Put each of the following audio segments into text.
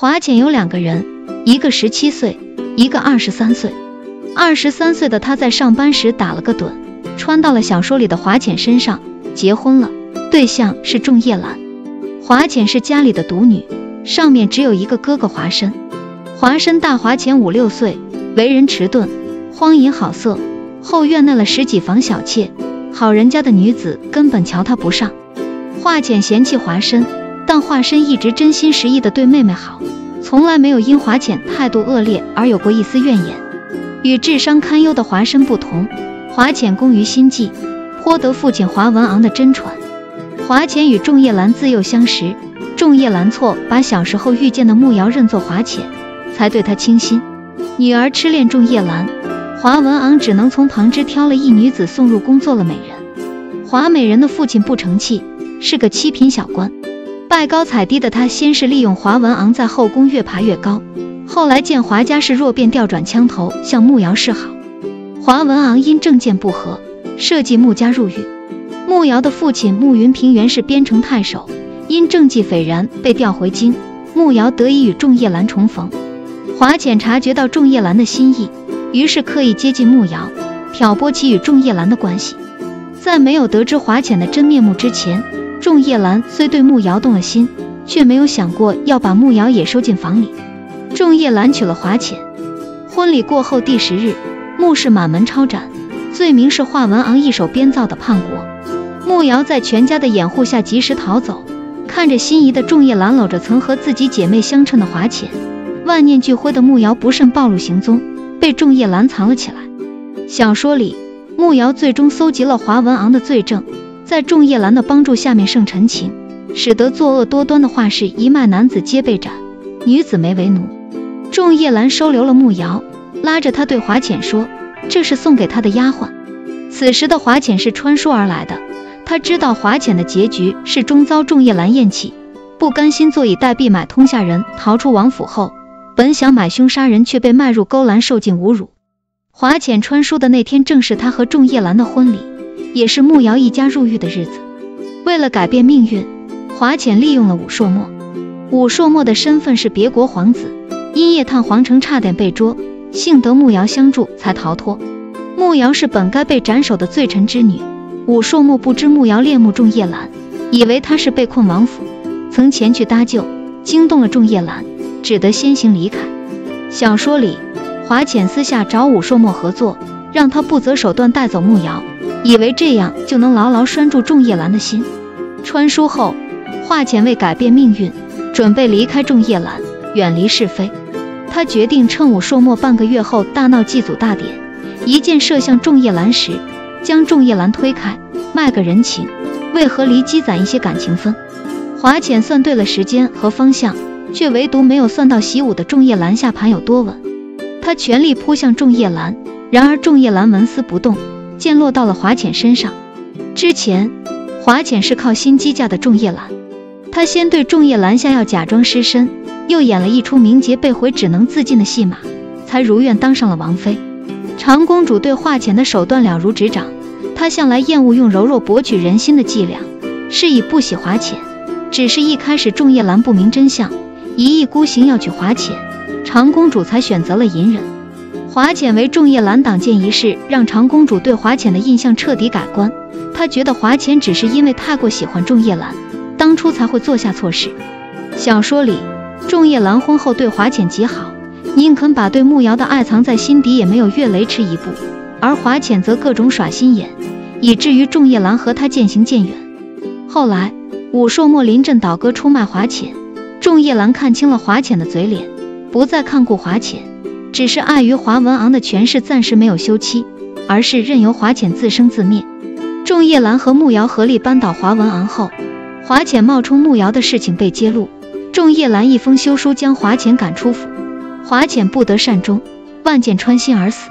华浅有2个人，一个17岁，一个23岁。23岁的他在上班时打了个盹，穿到了小说里的华浅身上，结婚了，对象是仲夜兰。华浅是家里的独女，上面只有一个哥哥华深。华深大华浅5、6岁，为人迟钝，荒淫好色，后院纳了10几房小妾，好人家的女子根本瞧他不上。华浅嫌弃华深，但华深一直真心实意地对妹妹好，从来没有因华浅态度恶劣而有过一丝怨言。与智商堪忧的华深不同，华浅工于心计，颇得父亲华文昂的真传。华浅与仲夜兰自幼相识，仲夜兰错把小时候遇见的慕瑶认作华浅，才对他倾心。女儿痴恋仲夜兰，华文昂只能从旁支挑了一女子送入宫做了美人。华美人的父亲不成器，是个七品小官，拜高踩低的他先是利用华文昂在后宫越爬越高，后来见华家事弱，便调转枪头向慕瑶示好。华文昂因政见不合，设计慕家入狱。慕瑶的父亲慕云平原是边城太守，因政绩斐然被调回京，慕瑶得以与仲夜兰重逢。华浅察觉到仲夜兰的心意，于是刻意接近慕瑶，挑拨其与仲夜兰的关系。在没有得知华浅的真面目之前，仲夜兰虽对慕瑶动了心，却没有想过要把慕瑶也收进房里。仲夜兰娶了华浅。婚礼过后第10日，慕氏满门抄斩，罪名是华文昂一手编造的叛国。慕瑶在全家的掩护下及时逃走，看着心仪的仲夜兰搂着曾和自己姐妹相称的华浅，万念俱灰的慕瑶不慎暴露行踪，被仲夜兰藏了起来。小说里，慕瑶最终搜集了华文昂的罪证，在仲夜兰的帮助下面胜陈情，使得作恶多端的华氏一脉男子皆被斩，女子没为奴。仲夜兰收留了慕瑶，拉着他对华浅说，这是送给他的丫鬟。此时的华浅是穿书而来的，他知道华浅的结局是终遭仲夜兰厌弃，不甘心坐以待毙，买通下人逃出王府后，本想买凶杀人，却被卖入勾栏受尽侮辱。华浅穿书的那天正是他和仲夜兰的婚礼，也是慕瑶一家入狱的日子。为了改变命运，华浅利用了武硕墨。武硕墨的身份是别国皇子，因夜探皇城差点被捉，幸得慕瑶相助才逃脱。慕瑶是本该被斩首的罪臣之女，武硕墨不知慕瑶恋慕仲夜兰，以为她是被困王府，曾前去搭救，惊动了仲夜兰，只得先行离开。小说里，华浅私下找武硕墨合作，让他不择手段带走慕瑶，以为这样就能牢牢拴住仲夜兰的心。穿书后，华浅为改变命运，准备离开仲夜兰，远离是非。他决定趁武硕墨半个月后大闹祭祖大典，一箭射向仲夜兰时，将仲夜兰推开，卖个人情，为合离积攒一些感情分。华浅算对了时间和方向，却唯独没有算到习武的仲夜兰下盘有多稳。他全力扑向仲夜兰，然而仲夜兰纹丝不动，箭落到了华浅身上。之前华浅是靠心机嫁的仲夜兰，他先对仲夜兰下药假装失身，又演了一出名节被毁只能自尽的戏码，才如愿当上了王妃。长公主对华浅的手段了如指掌，她向来厌恶用柔弱博取人心的伎俩，是以不喜华浅。只是一开始仲夜兰不明真相，一意孤行要娶华浅，长公主才选择了隐忍。华浅为仲夜兰挡箭一事，让长公主对华浅的印象彻底改观，她觉得华浅只是因为太过喜欢仲夜兰，当初才会做下错事。小说里，仲夜兰婚后对华浅极好，宁肯把对慕瑶的爱藏在心底，也没有越雷池一步，而华浅则各种耍心眼，以至于仲夜兰和他渐行渐远。后来武硕墨临阵倒戈出卖华浅，仲夜兰看清了华浅的嘴脸，不再看顾华浅，只是碍于华文昂的权势暂时没有休妻，而是任由华浅自生自灭。仲夜兰和慕瑶合力扳倒华文昂后，华浅冒充慕瑶的事情被揭露，仲夜兰一封休书将华浅赶出府，华浅不得善终，万箭穿心而死。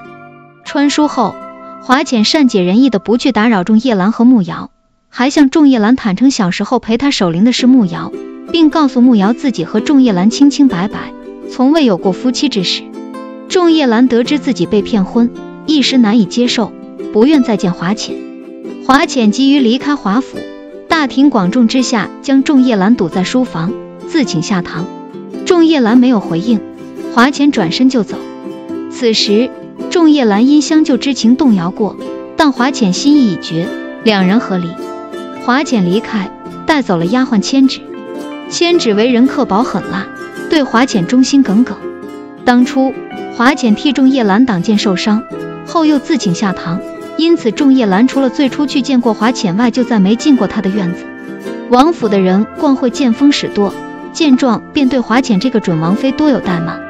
穿书后，华浅善解人意的不去打扰仲夜兰和慕瑶，还向仲夜兰坦诚小时候陪他守灵的是慕瑶，并告诉慕瑶自己和仲夜兰清清白白，从未有过夫妻之事。仲夜兰得知自己被骗婚，一时难以接受，不愿再见华浅。华浅急于离开华府，大庭广众之下将仲夜兰堵在书房，自请下堂。仲夜兰没有回应，华浅转身就走。此时仲夜兰因相救之情动摇过，但华浅心意已决，两人和离。华浅离开，带走了丫鬟千纸。千纸为人刻薄狠辣，对华浅忠心耿耿。当初华浅替仲夜兰挡箭受伤，后又自请下堂，因此仲夜兰除了最初去见过华浅外，就再没进过他的院子。王府的人惯会见风使舵，见状便对华浅这个准王妃多有怠慢。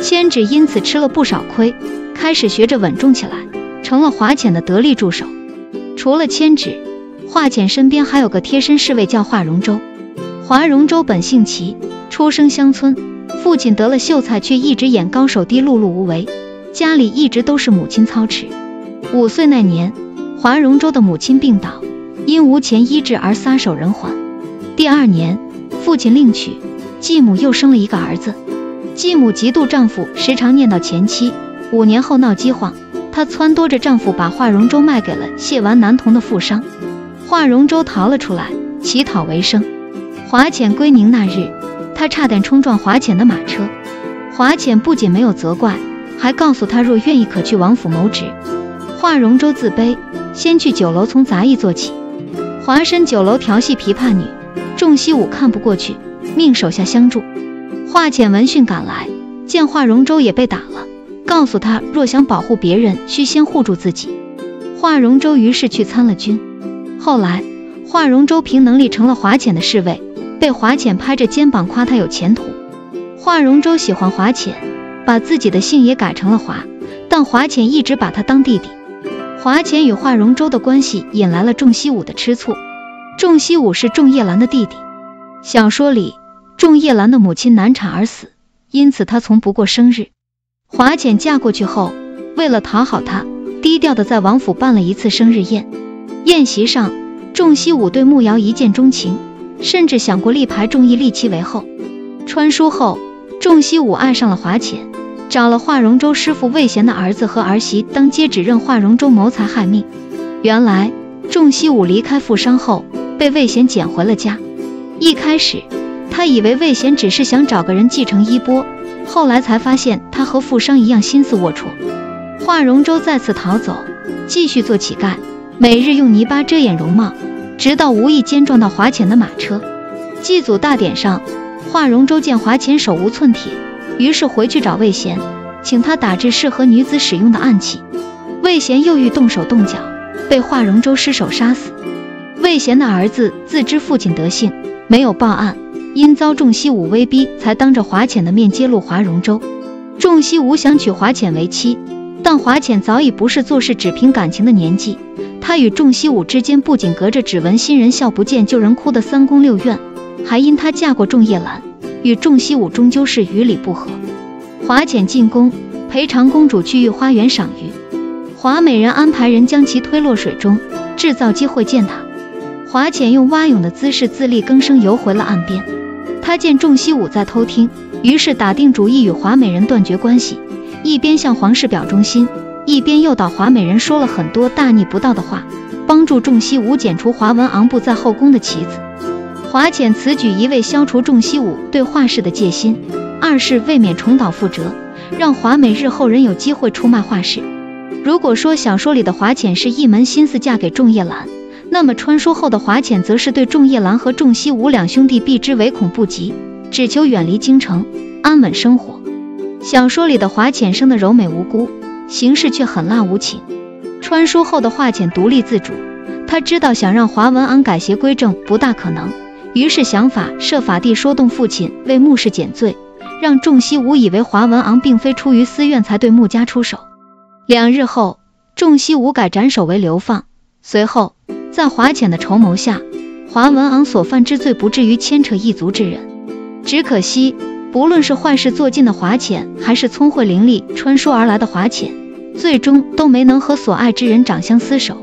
千纸因此吃了不少亏，开始学着稳重起来，成了华浅的得力助手。除了千纸，华浅身边还有个贴身侍卫叫华容周。华容周本姓齐，出生乡村，父亲得了秀才，却一直眼高手低，碌碌无为，家里一直都是母亲操持。5岁那年，华容周的母亲病倒，因无钱医治而撒手人寰。第2年，父亲另娶，继母又生了一个儿子。继母嫉妒丈夫时常念叨前妻，5年后闹饥荒，她撺掇着丈夫把华容周卖给了谢完南同的富商。华容周逃了出来，乞讨为生。华浅归宁那日，他差点冲撞华浅的马车。华浅不仅没有责怪，还告诉他若愿意可去王府谋职。华容周自卑，先去酒楼从杂役做起。华深酒楼调戏琵琶女，仲西武看不过去，命手下相助。华浅闻讯赶来，见华容周也被打了，告诉他若想保护别人，需先护住自己。华容周于是去参了军。后来华容周凭能力成了华浅的侍卫，被华浅拍着肩膀夸他有前途。华容周喜欢华浅，把自己的姓也改成了华，但华浅一直把他当弟弟。华浅与华容周的关系引来了仲西武的吃醋。仲西武是仲夜兰的弟弟，小说里仲夜兰的母亲难产而死，因此他从不过生日。华浅嫁过去后，为了讨好他，低调的在王府办了一次生日宴。宴席上，仲西武对慕瑶一见钟情，甚至想过力排仲义立其为后。传书后，仲西武爱上了华浅，找了华容周师傅魏贤的儿子和儿媳当接，指认华容周谋财害命。原来仲西武离开富商后，被魏贤捡回了家。一开始他以为魏贤只是想找个人继承衣钵，后来才发现他和富商一样心思龌龊。华容周再次逃走，继续做乞丐，每日用泥巴遮掩容貌，直到无意间撞到华浅的马车。祭祖大典上，华容周见华浅手无寸铁，于是回去找魏贤，请他打制适合女子使用的暗器。魏贤又欲动手动脚，被华容周失手杀死。魏贤的儿子自知父亲德性，没有报案，因遭仲西武威逼，才当着华浅的面揭露华容周。仲西武想娶华浅为妻，但华浅早已不是做事只凭感情的年纪，他与仲西武之间不仅隔着只闻新人笑不见旧人哭的3宫6院，还因他嫁过仲夜兰，与仲西武终究是于理不合。华浅进宫，陪长公主去御花园赏鱼，华美人安排人将其推落水中，制造机会见他。华浅用蛙泳的姿势自力更生游回了岸边。他见仲西武在偷听，于是打定主意与华美人断绝关系，一边向皇室表忠心，一边诱导华美人说了很多大逆不道的话，帮助仲西武剪除华文昂布在后宫的棋子。华浅此举一为消除仲西武对华氏的戒心，二是未免重蹈覆辙，让华美日后人有机会出卖华氏。如果说小说里的华浅是一门心思嫁给仲夜兰，那么传说后的华浅则是对仲夜兰和仲西武两兄弟避之唯恐不及，只求远离京城，安稳生活。小说里的华浅生的柔美无辜，行事却狠辣无情。传书后的华浅独立自主，他知道想让华文昂改邪归正不大可能，于是想法设法地说动父亲为穆氏减罪，让仲西武以为华文昂并非出于私怨才对穆家出手。2日后，仲西武改斩首为流放。随后在华浅的筹谋下，华文昂所犯之罪不至于牵扯一族之人。只可惜不论是坏事做尽的华浅，还是聪慧伶俐穿书而来的华浅，最终都没能和所爱之人长相厮守。